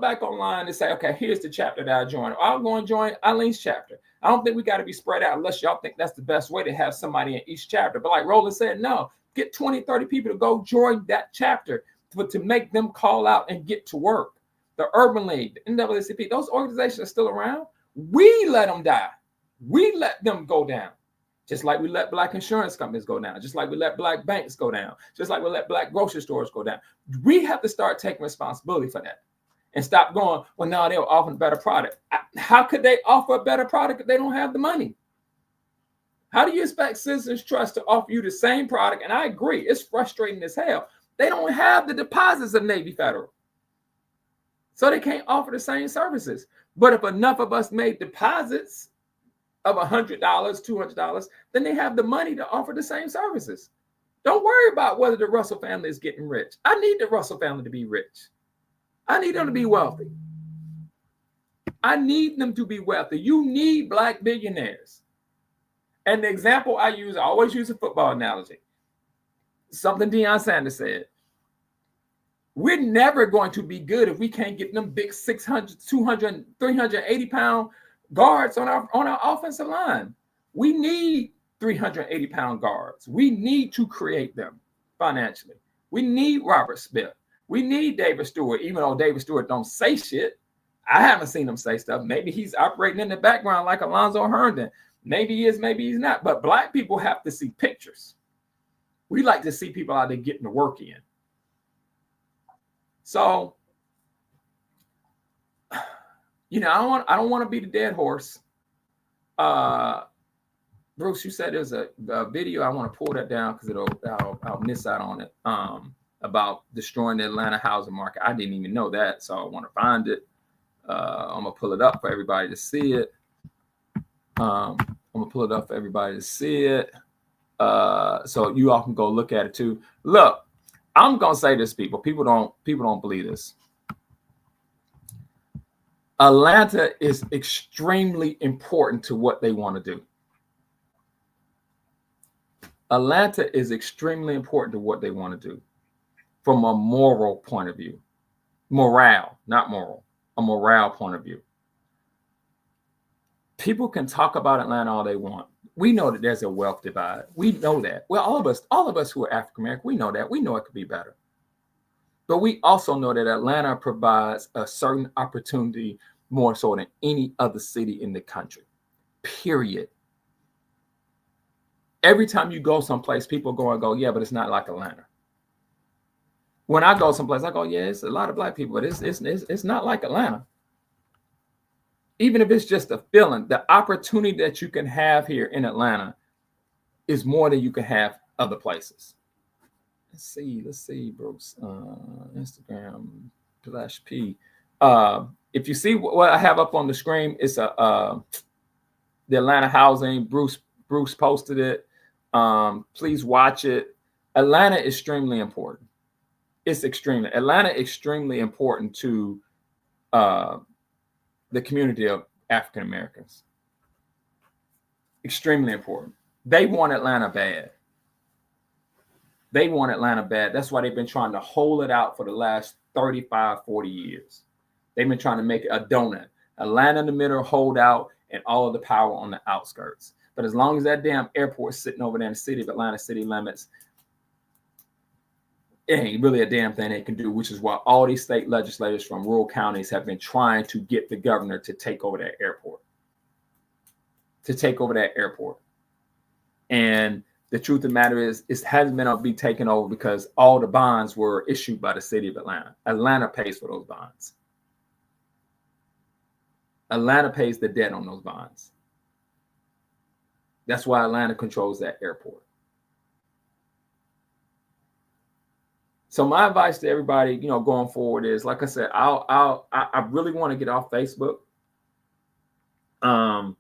back online and say, okay, here's the chapter that I joined. I'll go and join Eileen's chapter. I don't think we got to be spread out unless y'all think that's the best way to have somebody in each chapter. But like Roland said, no, get 20, 30 people to go join that chapter to make them call out and get to work. The Urban League, the NAACP, those organizations are still around. We let them die. We let them go down. Just like we let black insurance companies go down. Just like we let black banks go down. Just like we let black grocery stores go down. We have to start taking responsibility for that. And stop going, well, no, they were offering a better product. How could they offer a better product if they don't have the money? How do you expect Citizens Trust to offer you the same product? And I agree, it's frustrating as hell. They don't have the deposits of Navy Federal. So they can't offer the same services. But if enough of us made deposits of $100, $200, then they have the money to offer the same services. Don't worry about whether the Russell family is getting rich. I need the Russell family to be rich. I need them to be wealthy. I need them to be wealthy. You need Black billionaires. And the example I always use a football analogy. Something Deion Sanders said. We're never going to be good if we can't get them big 600, 200, 380 pound guards on our offensive line. We need 380 pound guards. We need to create them financially. We need Robert Smith. We need David Stewart, even though David Stewart don't say shit. I haven't seen him say stuff. Maybe he's operating in the background like Alonzo Herndon. Maybe he is, maybe he's not. But Black people have to see pictures. We like to see people out there getting the work in. So, you know, I don't want to be the dead horse. Bruce, you said there's a video. I want to pull that down because I'll miss out on it. About destroying the Atlanta housing market. I didn't even know that, so I want to find it. I'm gonna pull it up for everybody to see it. So you all can go look at it too. Look, I'm gonna say this, people. People don't believe this. Atlanta is extremely important to what they want to do. Atlanta is extremely important to what they want to do from a moral point of view. Morale, not moral, a morale point of view. People can talk about Atlanta all they want. We know that there's a wealth divide. We know that. Well, all of us who are African American, we know that. We know it could be better. But we also know that Atlanta provides a certain opportunity more so than any other city in the country. Period. Every time you go someplace, people go, yeah, but it's not like Atlanta. When I go someplace, I go, yeah, it's a lot of Black people, but it's not like Atlanta. Even if it's just a feeling, the opportunity that you can have here in Atlanta is more than you can have other places. Let's see, Bruce. Instagram /P. If you see what I have up on the screen, it's the Atlanta housing. Bruce posted it. Please watch it. Atlanta is extremely important. Atlanta extremely important to the community of African Americans. Extremely important. They want Atlanta bad. That's why they've been trying to hold it out for the last 35, 40 years. They've been trying to make it a donut. Atlanta in the middle, hold out, and all of the power on the outskirts. But as long as that damn airport's sitting over there in the city of Atlanta city limits, it ain't really a damn thing they can do, which is why all these state legislators from rural counties have been trying to get the governor to take over that airport. And the truth of the matter is, it hasn't been able to be taken over because all the bonds were issued by the city of Atlanta. Atlanta pays for those bonds. Atlanta pays the debt on those bonds. That's why Atlanta controls that airport. So my advice to everybody, going forward is, like I said, I really want to get off Facebook. I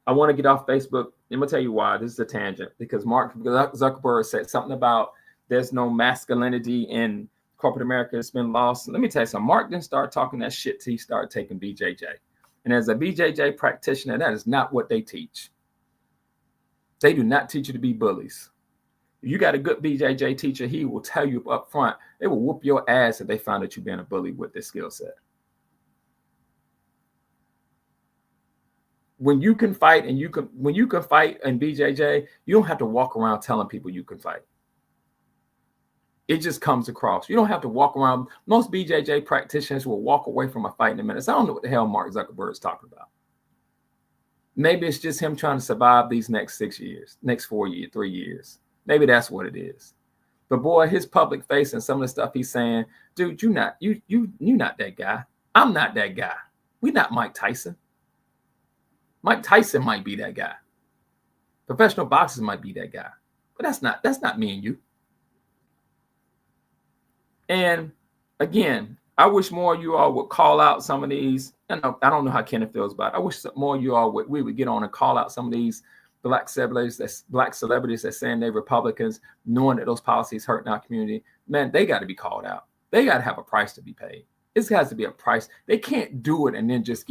want to get off Facebook. I'm gonna tell you why. This is a tangent, because Mark Zuckerberg said something about there's no masculinity in corporate America. It's been lost. Let me tell you something. Mark didn't start talking that shit till he started taking BJJ. And as a BJJ practitioner, that is not what they teach. They do not teach you to be bullies. If you got a good BJJ teacher, he will tell you up front, they will whoop your ass if they found that you've been a bully with this skill set. When you can fight when you can fight in BJJ, you don't have to walk around telling people you can fight. It just comes across. You don't have to walk around. Most BJJ practitioners will walk away from a fight in a minute. So I don't know what the hell Mark Zuckerberg is talking about. Maybe it's just him trying to survive these next 6 years, next 4 years, 3 years. Maybe that's what it is. But boy, his public face and some of the stuff he's saying, dude, you're not that guy. I'm not that guy. We're not Mike Tyson. Mike Tyson might be that guy. Professional boxers might be that guy. But that's not me and you. And again, I wish more of you all would call out some of these. I don't know how Kenneth feels about it. I wish more of you all would get on and call out some of these black celebrities that's saying they're Republicans, knowing that those policies hurting our community. Man, they got to be called out. They got to have a price to be paid. This has to be a price. They can't do it and then just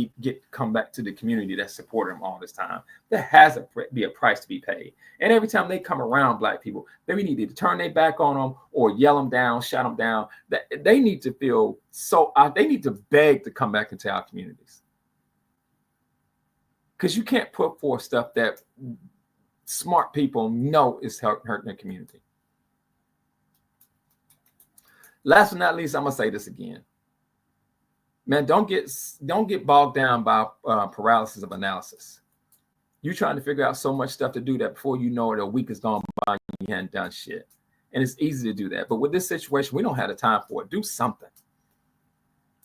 come back to the community that supported them all this time. There has to be a price to be paid. And every time they come around black people, then we need to turn their back on them or yell them down, shout them down. They need to feel they need to beg to come back into our communities. Because you can't put forth stuff that smart people know is hurting the community. Last but not least, I'm gonna say this again. Man, don't get bogged down by paralysis of analysis. You're trying to figure out so much stuff to do that before you know it, a week is gone by and you hadn't done shit. And it's easy to do that. But with this situation, we don't have the time for it. Do something.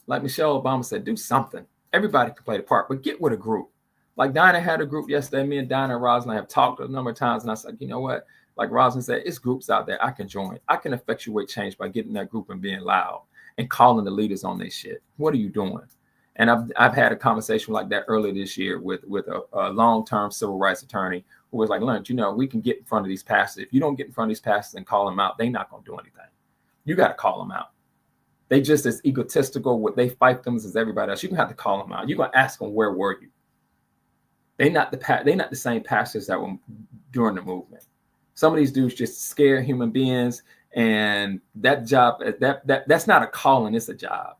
Like Michelle Obama said, do something. Everybody can play the part, but get with a group. Like Dinah had a group yesterday. Me and Dinah and Rosalind have talked a number of times, and I said, you know what? Like Rosalind said, it's groups out there I can join. I can effectuate change by getting that group and being loud and calling the leaders on their shit. What are you doing? And I've had a conversation like that earlier this year with a long-term civil rights attorney who was like, Leonard, we can get in front of these pastors. If you don't get in front of these pastors and call them out, they're not going to do anything. You got to call them out. They just as egotistical with they fight them as everybody else. You're going to have to call them out. You're going to ask them, where were you? They're not the same pastors that were during the movement. Some of these dudes just scare human beings, and that job that's not a calling, it's a job.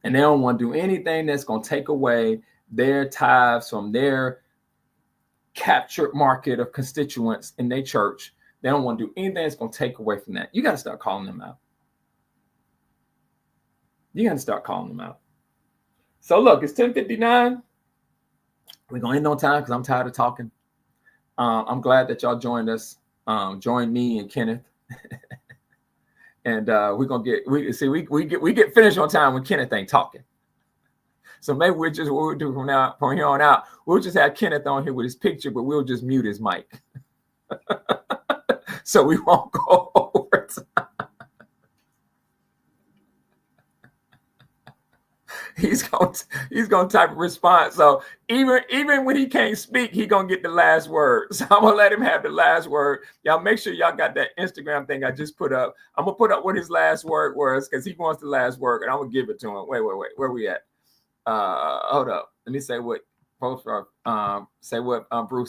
And they don't want to do anything that's going to take away their tithes from their captured market of constituents in their church. They don't want to do anything that's going to take away from that. You got to start calling them out. You got to start calling them out. So look, it's 10:59. We're going to end on time because I'm tired of talking. I'm glad that y'all joined us. Join me and Kenneth. And we're gonna get finished on time when Kenneth ain't talking. So maybe what we'll do from here on out, we'll just have Kenneth on here with his picture, but we'll just mute his mic. So we won't go over time. He's gonna type a response. So even when he can't speak, he gonna get the last word. So I'm gonna let him have the last word. Y'all make sure y'all got that Instagram thing I just put up. I'm gonna put up what his last word was because he wants the last word, and I'm gonna give it to him. Wait. Where we at? Hold up. Let me say what Bruce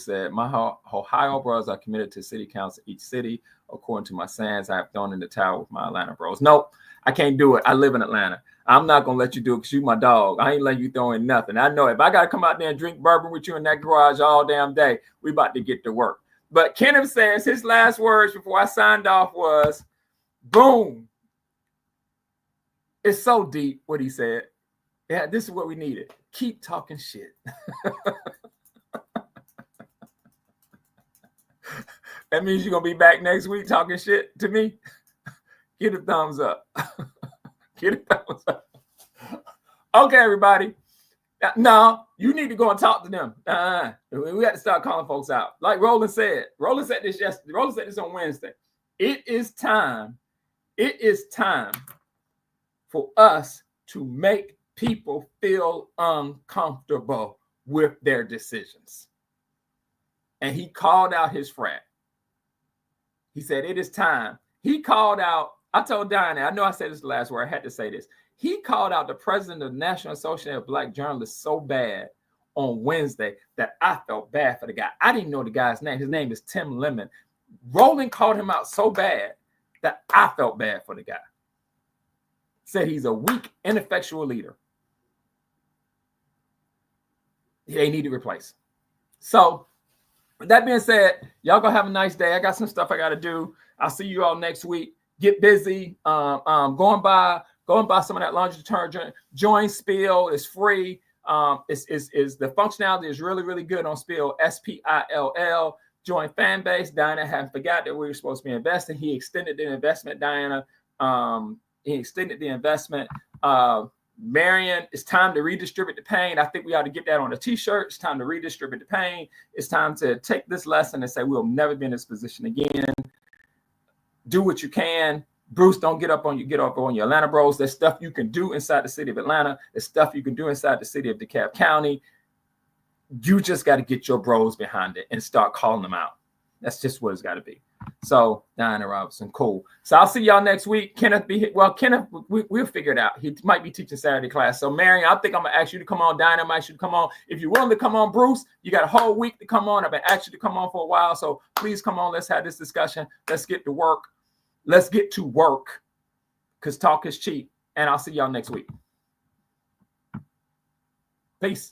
said. My Ohio bros are committed to city council each city. According to my sands, I have thrown in the towel with my Atlanta bros. Nope, I can't do it. I live in Atlanta. I'm not going to let you do it because you my dog. I ain't letting you throw in nothing. I know if I got to come out there and drink bourbon with you in that garage all damn day, we about to get to work. But Kenneth says his last words before I signed off was, boom. It's so deep what he said. Yeah, this is what we needed. Keep talking shit. That means you're going to be back next week talking shit to me? Get a thumbs up. Get a thumbs up. Okay, everybody. No, you need to go and talk to them. We got to start calling folks out. Like Roland said. Roland said this yesterday. Roland said this on Wednesday. It is time for us to make people feel uncomfortable with their decisions. And he called out his frat. He said, it is time. He called out, I told Diana, I know I said this last word, I had to say this. He called out the president of the National Association of Black Journalists so bad on Wednesday that I felt bad for the guy. I didn't know the guy's name. His name is Tim Lemon. Roland called him out so bad that I felt bad for the guy. Said he's a weak, ineffectual leader. They need to replace. So, with that being said, y'all gonna have a nice day. I got some stuff I got to do. I'll see you all next week. Get busy. Going by some of that laundry detergent. Join Spill. It's free. Is the functionality is really, really good on Spill. SPILL. Join fan base. Diana had forgot that we were supposed to be investing. He extended the investment, Diana. He extended the investment. Marion, it's time to redistribute the pain. I think we ought to get that on a t-shirt. It's time to redistribute the pain. It's time to take this lesson and say we'll never be in this position again. Do what you can. Bruce, don't get up on your Atlanta bros. There's stuff you can do inside the city of Atlanta. There's stuff you can do inside the city of DeKalb County. You just got to get your bros behind it and start calling them out. That's just what it's got to be. So, Diana Robinson, cool. So I'll see y'all next week. Kenneth, we'll figure it out. He might be teaching Saturday class. So, Marion, I think I'm going to ask you to come on. Diana, I might ask you to come on. If you're willing to come on, Bruce, you got a whole week to come on. I've been asking you to come on for a while. So please come on. Let's have this discussion. Let's get to work. Let's get to work, because talk is cheap. And I'll see y'all next week. Peace.